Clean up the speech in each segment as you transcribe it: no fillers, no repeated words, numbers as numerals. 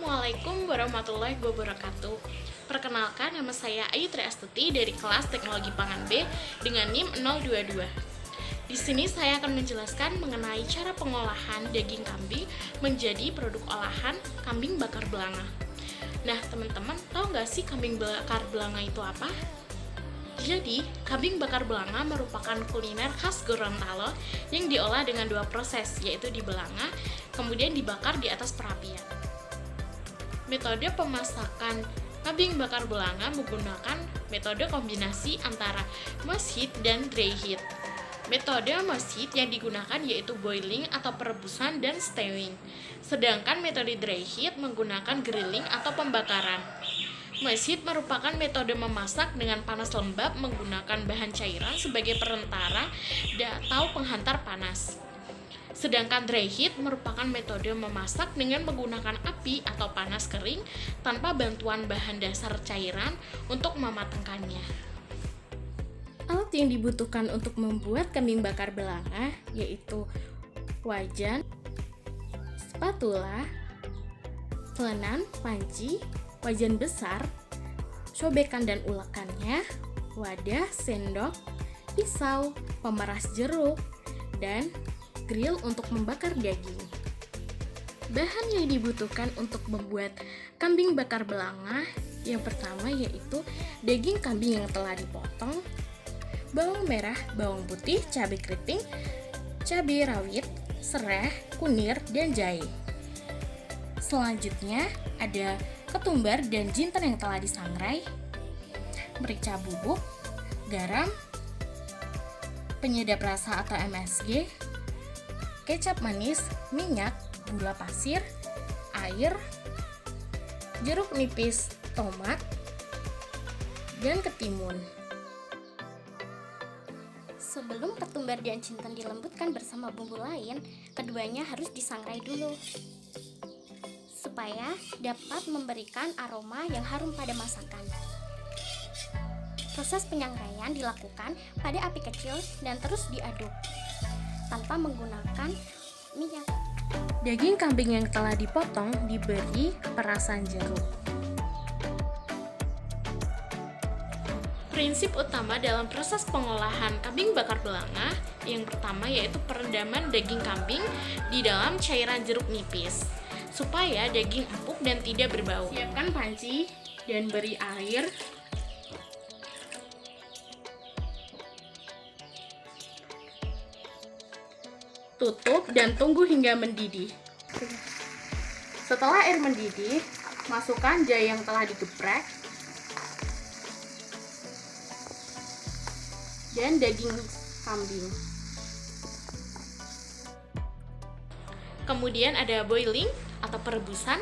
Assalamualaikum warahmatullahi wabarakatuh. Perkenalkan, nama saya Ayu Triastuti dari kelas Teknologi Pangan B dengan NIM 022. Di sini saya akan menjelaskan mengenai cara pengolahan daging kambing menjadi produk olahan kambing bakar belanga. Nah, teman-teman, tahu nggak sih kambing bakar belanga itu apa? Jadi, kambing bakar belanga merupakan kuliner khas Gorontalo yang diolah dengan dua proses, yaitu dibelanga, kemudian dibakar di atas perapian. Metode pemasakan kambing bakar belanga menggunakan metode kombinasi antara mash heat dan dry heat. Metode mash heat yang digunakan yaitu boiling atau perebusan dan stewing, sedangkan metode dry heat menggunakan grilling atau pembakaran. Mash heat merupakan metode memasak dengan panas lembab menggunakan bahan cairan sebagai perantara atau penghantar panas. Sedangkan dry heat merupakan metode memasak dengan menggunakan api atau panas kering tanpa bantuan bahan dasar cairan untuk mematangkannya. Alat yang dibutuhkan untuk membuat kambing bakar belanga yaitu wajan, spatula, pelenan, panci, wajan besar, sobekan dan ulekannya, wadah, sendok, pisau, pemeras jeruk, dan grill untuk membakar daging. Bahan yang dibutuhkan untuk membuat kambing bakar belanga yang pertama yaitu daging kambing yang telah dipotong, bawang merah, bawang putih, cabai keriting, cabai rawit, serai, kunir, dan jahe. Selanjutnya ada ketumbar dan jinten yang telah disangrai, merica bubuk, garam, penyedap rasa atau MSG, kecap manis, minyak, gula pasir, air, jeruk nipis, tomat, dan ketimun. Sebelum ketumbar dan jinten dilembutkan bersama bumbu lain, keduanya harus disangrai dulu supaya dapat memberikan aroma yang harum pada masakan. Proses penyangraian dilakukan pada api kecil dan terus diaduk tanpa menggunakan minyak. Daging kambing yang telah dipotong diberi perasan jeruk. Prinsip utama dalam proses pengolahan kambing bakar belanga yang pertama yaitu perendaman daging kambing di dalam cairan jeruk nipis supaya daging empuk dan tidak berbau. Siapkan panci dan beri air. Tutup dan tunggu hingga mendidih. Setelah air mendidih, masukkan jahe yang telah digeprek dan daging kambing. Kemudian ada boiling atau perebusan.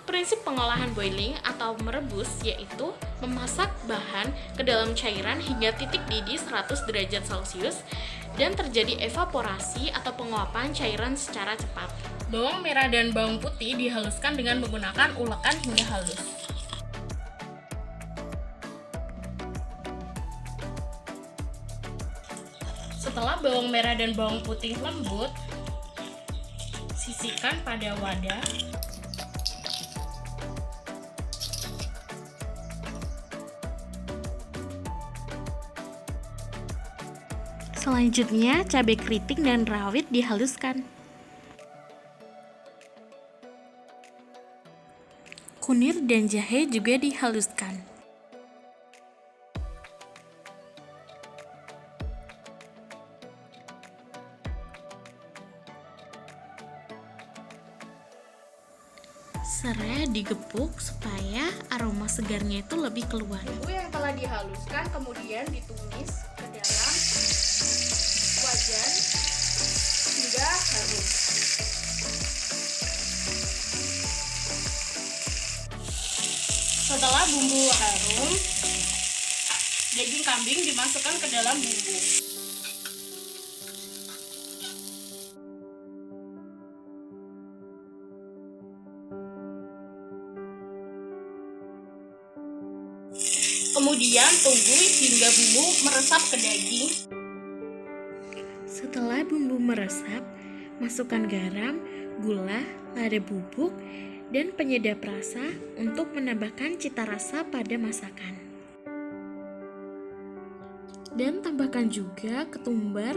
Prinsip pengolahan boiling atau merebus yaitu memasak bahan ke dalam cairan hingga titik didih 100 derajat Celcius dan terjadi evaporasi atau penguapan cairan secara cepat. Bawang merah dan bawang putih dihaluskan dengan menggunakan ulekan hingga halus. Setelah bawang merah dan bawang putih lembut, sisihkan pada wadah. Selanjutnya, cabai keriting dan rawit dihaluskan. Kunir dan jahe juga dihaluskan. Serai digepuk supaya aroma segarnya itu lebih keluar. Bumbu yang telah dihaluskan kemudian ditumis ke dalam wajan hingga harum. Setelah bumbu harum, daging kambing dimasukkan ke dalam bumbu. Kemudian tunggu hingga bumbu meresap ke daging. Setelah bumbu meresap, masukkan garam, gula, lada bubuk, dan penyedap rasa untuk menambahkan cita rasa pada masakan. Dan tambahkan juga ketumbar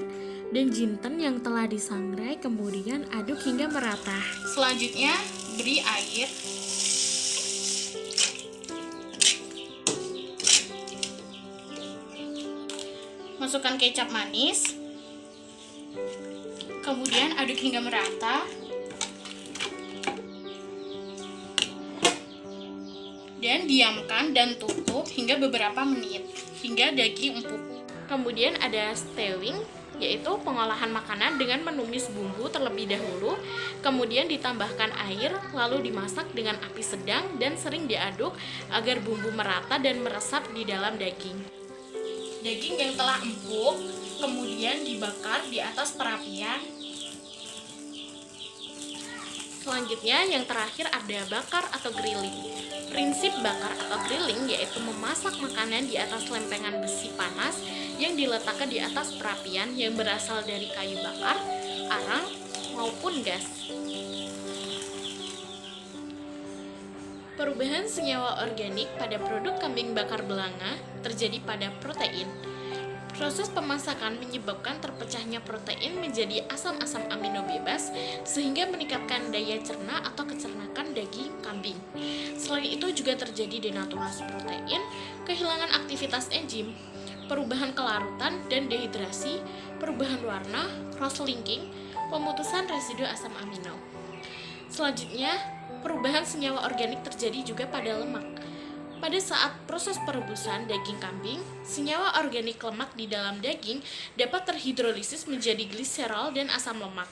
dan jinten yang telah disangrai, kemudian aduk hingga merata. Selanjutnya beri air. Masukkan kecap manis. Kemudian aduk hingga merata. Dan diamkan dan tutup hingga beberapa menit hingga daging empuk. Kemudian ada stewing, yaitu pengolahan makanan dengan menumis bumbu terlebih dahulu, kemudian ditambahkan air, lalu dimasak dengan api sedang dan sering diaduk agar bumbu merata dan meresap di dalam daging. Daging yang telah empuk kemudian dibakar di atas perapian. Selanjutnya yang terakhir ada bakar atau grilling. Prinsip bakar atau grilling yaitu memasak makanan di atas lempengan besi panas yang diletakkan di atas perapian yang berasal dari kayu bakar, arang, maupun gas. Perubahan senyawa organik pada produk kambing bakar belanga terjadi pada protein. Proses pemasakan menyebabkan terpecahnya protein menjadi asam-asam amino bebas sehingga meningkatkan daya cerna atau kecernakan daging kambing. Selain itu juga terjadi denaturasi protein, kehilangan aktivitas enzim, perubahan kelarutan dan dehidrasi, perubahan warna, cross-linking, pemutusan residu asam amino. Selanjutnya, perubahan senyawa organik terjadi juga pada lemak. Pada saat proses perebusan daging kambing, senyawa organik lemak di dalam daging dapat terhidrolisis menjadi gliserol dan asam lemak.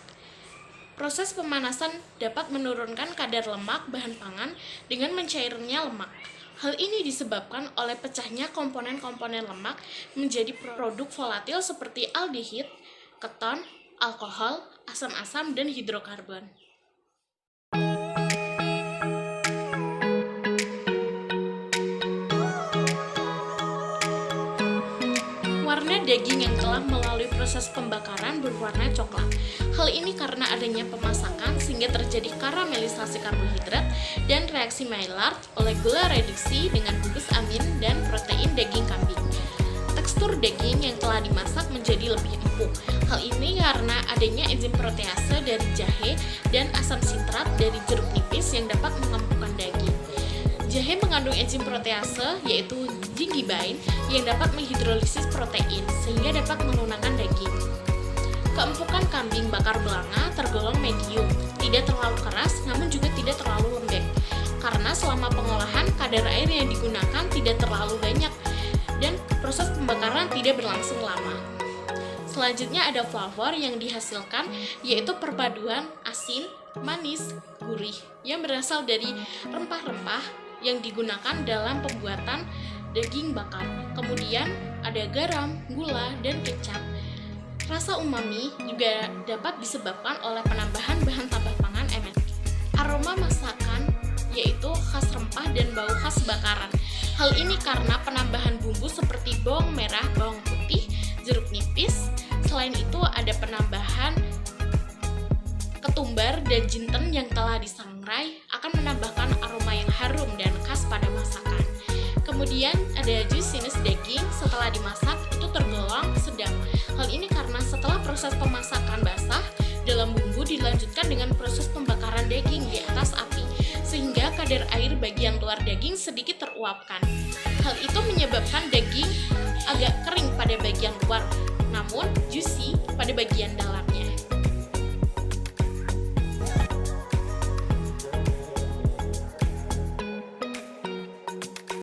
Proses pemanasan dapat menurunkan kadar lemak bahan pangan dengan mencairnya lemak. Hal ini disebabkan oleh pecahnya komponen-komponen lemak menjadi produk volatil seperti aldehid, keton, alkohol, asam-asam, dan hidrokarbon. Warna daging yang telah melalui proses pembakaran berwarna coklat. Hal ini karena adanya pemasakan sehingga terjadi karamelisasi karbohidrat dan reaksi Maillard oleh gula reduksi dengan gugus amin dan protein daging kambing. Tekstur daging yang telah dimasak menjadi lebih empuk. Hal ini karena adanya enzim protease dari jahe dan asam sitrat dari jeruk nipis yang dapat mengempukkan daging. Jahe mengandung enzim protease yaitu gingibain yang dapat menghidrolisis protein sehingga dapat menggunakan daging. Keempukan kambing bakar belanga tergolong medium, tidak terlalu keras namun juga tidak terlalu lembek. Karena selama pengolahan kadar air yang digunakan tidak terlalu banyak dan proses pembakaran tidak berlangsung lama. Selanjutnya ada flavor yang dihasilkan yaitu perpaduan asin, manis, gurih yang berasal dari rempah-rempah yang digunakan dalam pembuatan daging bakar. Kemudian ada garam, gula, dan kecap. Rasa umami juga dapat disebabkan oleh penambahan bahan tambah pangan MSG. Aroma masakan yaitu khas rempah dan bau khas bakaran. Hal ini karena penambahan bumbu seperti bawang merah, bawang putih, jeruk nipis. Selain itu ada penambahan ketumbar dan jinten yang telah disangrai akan menambahkan aroma yang harum dan khas pada masakan. Kemudian ada juiciness daging setelah dimasak itu tergolong sedang. Hal ini karena setelah proses pemasakan basah, dalam bumbu dilanjutkan dengan proses pembakaran daging di atas api, sehingga kadar air bagian luar daging sedikit teruapkan. Hal itu menyebabkan daging agak kering pada bagian luar, namun juicy pada bagian dalam.